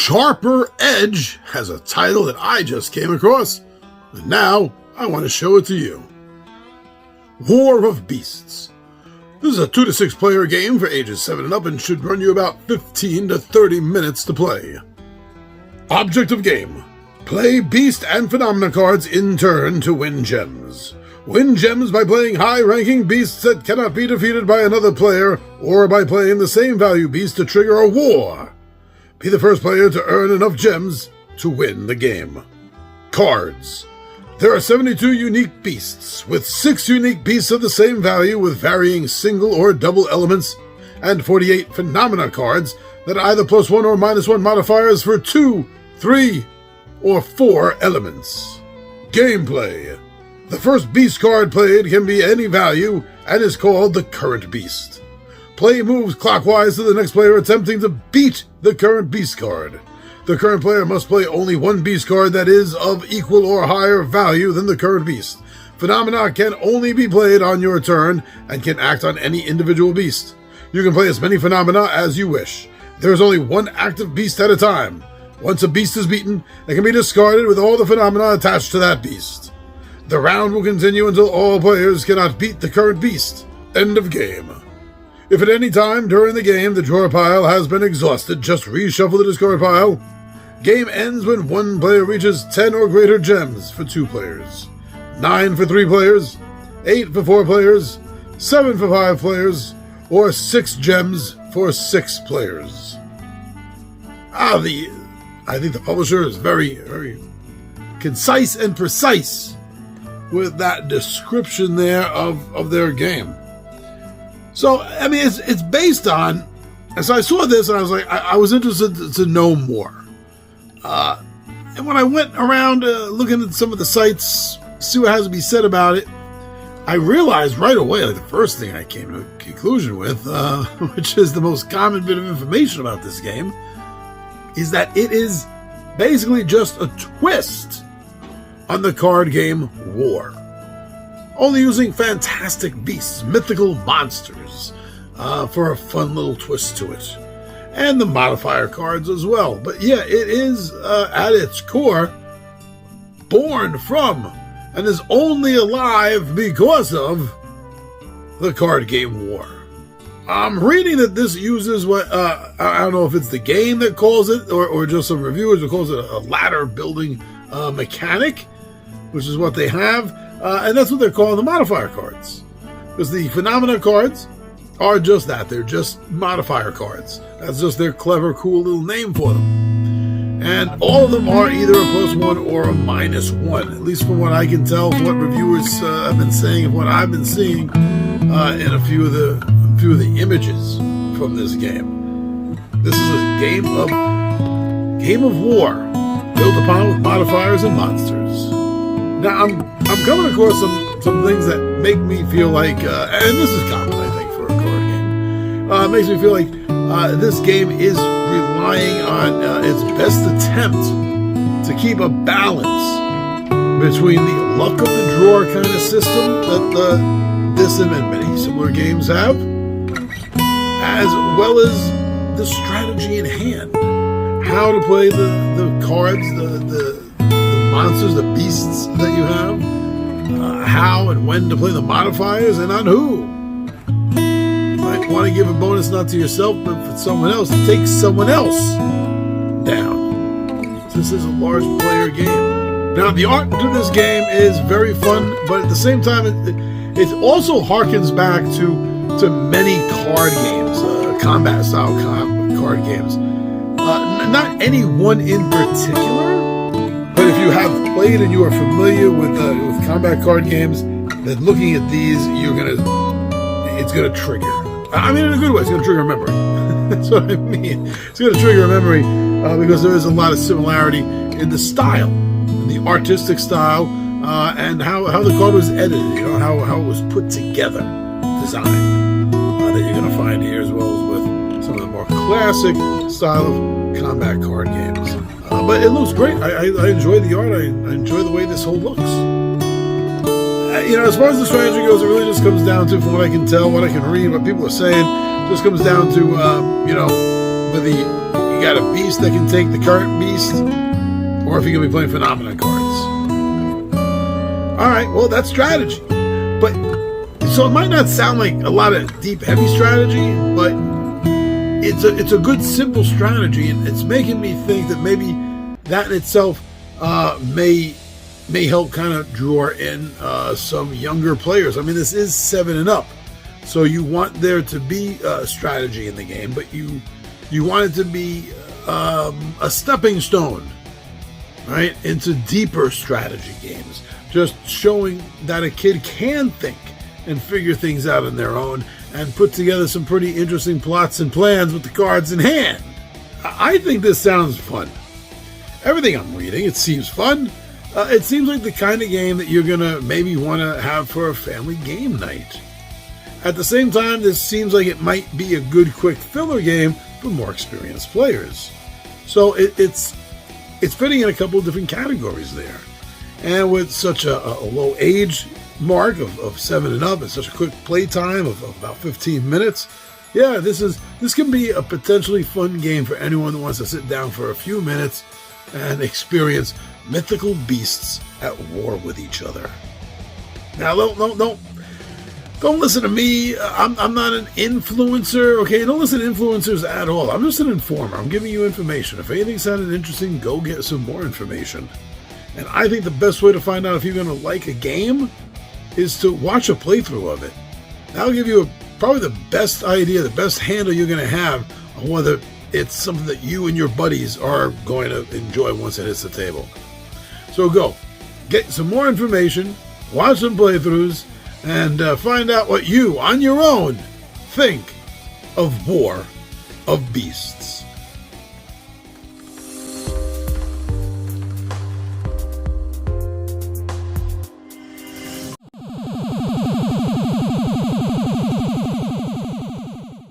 Sharper Edge has a title that I just came across, and now I want to show it to you. War of Beasts. This is a 2 to 6 player game for ages 7 and up and should run you about 15 to 30 minutes to play. Object of game. Play beast and phenomena cards in turn to win gems. Win gems by playing high-ranking beasts that cannot be defeated by another player, or by playing the same value beast to trigger a war. Be the first player to earn enough gems to win the game. Cards. There are 72 unique beasts, with 6 unique beasts of the same value with varying single or double elements, and 48 phenomena cards that are either +1 or -1 modifiers for 2, 3, or 4 elements. Gameplay. The first beast card played can be any value and is called the current beast. Play moves clockwise to the next player attempting to beat the current beast card. The current player must play only one beast card that is of equal or higher value than the current beast. Phenomena can only be played on your turn and can act on any individual beast. You can play as many phenomena as you wish. There is only one active beast at a time. Once a beast is beaten, it can be discarded with all the phenomena attached to that beast. The round will continue until all players cannot beat the current beast. End of game. If at any time during the game the drawer pile has been exhausted, just reshuffle the discard pile. Game ends when one player reaches 10 or greater gems for 2 players, 9 for 3 players, 8 for 4 players, 7 for 5 players, or 6 gems for 6 players. I think the publisher is very, very concise and precise with that description there of their game. So, I mean, it's based on, and so I saw this and I was like, I was interested to know more. And when I went around looking at some of the sites, see what has to be said about it, I realized right away, like the first thing I came to a conclusion with, which is the most common bit of information about this game, is that it is basically just a twist on the card game War. Only using fantastic beasts, mythical monsters, for a fun little twist to it. And the modifier cards as well. But yeah, it is, at its core, born from, and is only alive because of, the card game War. I'm reading that this uses what, I don't know if it's the game that calls it, or just some reviewers who calls it a ladder building mechanic, which is what they have. And that's what they're calling the modifier cards. Because the phenomena cards are just that. They're just modifier cards. That's just their clever, cool little name for them. And all of them are either a +1 or a -1. At least from what I can tell, from what reviewers have been saying and what I've been seeing in a few of the images from this game. This is a game of war, built upon with modifiers and monsters. Now, I'm coming across some things that make me feel like, and this is common, I think, for a card game. It makes me feel like this game is relying on its best attempt to keep a balance between the luck of the drawer kind of system that this and many similar games have, as well as the strategy in hand. How to play the cards, the monsters, the beasts that you have, how and when to play the modifiers, and on who. You might want to give a bonus not to yourself, but for someone else, to take someone else down. This is a large player game. Now, the art to this game is very fun, but at the same time, it also harkens back to many card games, combat-style card games. Not any one in particular, but if you have played and you are familiar with combat card games, then looking at these, it's gonna trigger. I mean, in a good way, it's gonna trigger a memory. That's what I mean. It's gonna trigger a memory because there is a lot of similarity in the style, in the artistic style, and how the card was edited. You know, how it was put together, design that you're gonna find here, as well as with some of the more classic style of combat card games. But it looks great. I enjoy the art. I enjoy the way this whole looks. As far as the strategy goes, it really just comes down to, from what I can tell, what I can read, what people are saying, just comes down to, with the got a beast that can take the current beast, or if you're going to be playing Phenomena cards. All right, well, that's strategy. But so it might not sound like a lot of deep, heavy strategy, but it's a good, simple strategy, and it's making me think that maybe that in itself may help kind of draw in some younger players. I mean, this is 7 and up, so you want there to be strategy in the game, but you want it to be a stepping stone, right, into deeper strategy games. Just showing that a kid can think and figure things out on their own and put together some pretty interesting plots and plans with the cards in hand. I think this sounds fun. Everything I'm reading, it seems fun. It seems like the kind of game that you're going to maybe want to have for a family game night. At the same time, this seems like it might be a good quick filler game for more experienced players. So it's fitting in a couple of different categories there. And with such a low age mark of 7 and up and such a quick play time of about 15 minutes, yeah, this can be a potentially fun game for anyone who wants to sit down for a few minutes and experience mythical beasts at war with each other. Now, don't listen to me. I'm not an influencer, okay? Don't listen to influencers at all. I'm just an informer. I'm giving you information. If anything sounded interesting, go get some more information. And I think the best way to find out if you're going to like a game is to watch a playthrough of it. That'll give you probably the best idea, the best handle you're going to have on whether it's something that you and your buddies are going to enjoy once it hits the table. So go, get some more information, watch some playthroughs, and find out what you, on your own, think of War of Beasts.